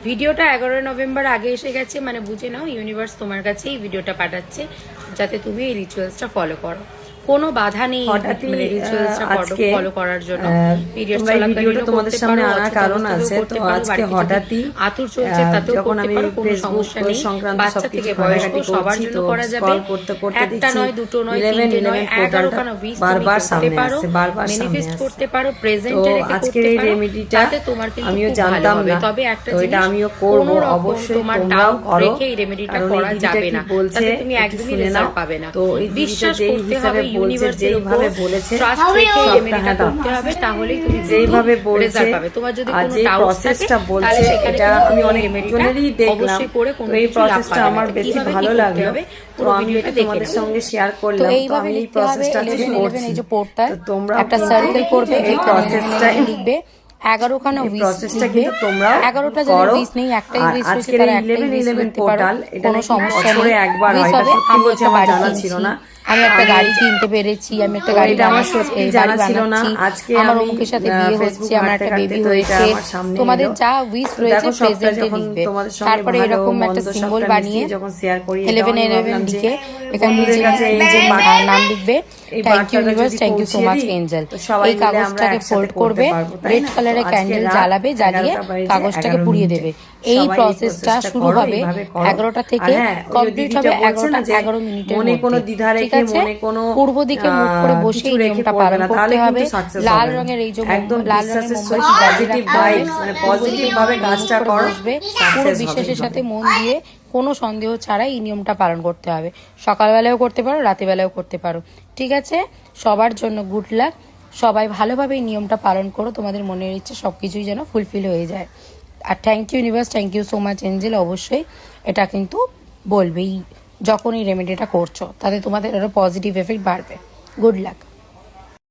ভিডিওটা 11 নভেম্বর আগে এসে গেছে, মানে বুঝে নাও ইউনিভার্স তোমার কাছে এই ভিডিওটা পাঠাচ্ছে যাতে তুমি এই রিচুয়ালসটা ফলো করো। কোনো বাধা নেই মানে রিচুয়ালসটা ফলো করার জন্য। পিরিয়ড চলাকালীন তোমাদের সামনে আনার কারণ আছে। তো আজকে হঠাৎই আতুর চলছে তাতেও করতে পারো, কোনো সমস্যা নেই। বাচ্চা থেকে বয়স্ক সবার জন্য করা যাবে। একটা নয়, দুটো নয়, তিনটে নয়, 11 কেন 20 তুমি করতে পারো, ম্যানিফেস্ট করতে পারো, প্রেজেন্টে রেখে করতে পারো। তাতে তোমার কিন্তু খুব ভালো হবে। তবে একটা জিনিস, আমিও করব অবশ্যই, তোমার ডাউট রেখে এই রেমেডিটা করা যাবে না, তাতে তুমি একদমই রেজাল্ট পাবে না। তো বিশ্বাস করতে হবে ইউনিভার্সের উপর, ট্রাস্ট রেখে এই রেমেডিটা করতে হবে, তাহলেই তুমি যেভাবে রেজাল্ট পাবে। তোমার যদি কোনো ডাউট থাকে তাহলে সেখানে আমি অনেক রেমেডিটাই অবশ্যই করে কোনো কিছু লাভ পাবে। আমার বেশি ভালো লাগলো, পুরো ভিডিওটা তোমাদের সঙ্গে শেয়ার করলাম। তো এইভাবে এই প্রসেসটা করছি, এই যে পোর্টটা তোমরা একটা সার্কেল করবে, এই প্রসেসটা লিখবে 11খানা উইশ লিখবে। 11টা যদি উইশ নেই, একটাই উইশ রয়েছে, তারা একটাই উইশ লিখতে পারো, কোনো সমস্যা নেই। উইশ হবে আমি একটা বাড়ি কিনছি, আমি একটা গাড়ি কিনতে পেরেছি, আমি একটা গাড়ি বানাচ্ছি, আমার অমুকের সাথে বিয়ে হচ্ছে, আমার একটা বেবি হয়েছে। তোমাদের যা উইশ রয়েছে প্রেজেন্টে লিখবে। তারপরে এরকম একটা সিম্বল বানিয়ে 1111 লিখে এখানে নিজের নাম লিখবে, thank you universe, thank you so much angel. এই কাগজটাকে ফোল্ড করবে, রেড কালারের ক্যান্ডেল জ্বালাবে, জ্বালিয়ে কাগজটাকে পুড়িয়ে দেবে। এই প্রসেসটা শুরু হবে 11টা থেকে, কমপ্লিট হবে 11টা 11 মিনিটের মধ্যে। ঠিক আছে, পূর্ব দিকে মুখ করে বসে এই নিয়মটা পালন করতে হবে। লাল রঙের এই যে লাল রঙের মোমবাতি পজিটিভ ভাইবস, মানে পজিটিভ ভাবে কাজটা করবে, পুরো বিশ্বাসের সাথে মন দিয়ে কোনো সন্দেহ ছাড়াই এই নিয়মটা পালন করতে হবে। সকালবেলাও করতে পারো, রাতেবেলাও করতে পারো। ঠিক আছে, সবার জন্য গুড লাক। সবাই ভালোভাবে এই নিয়মটা পালন করো, তোমাদের মনের ইচ্ছে সবকিছুই যেন ফুলফিল হয়ে যায়। আর thank you universe, thank you so much angel. অবশ্যই এটা কিন্তু বলবেই যখন এই রেমেডিটা করছো, তাতে তোমাদের আরো পজিটিভ এফেক্ট বাড়বে। Good luck.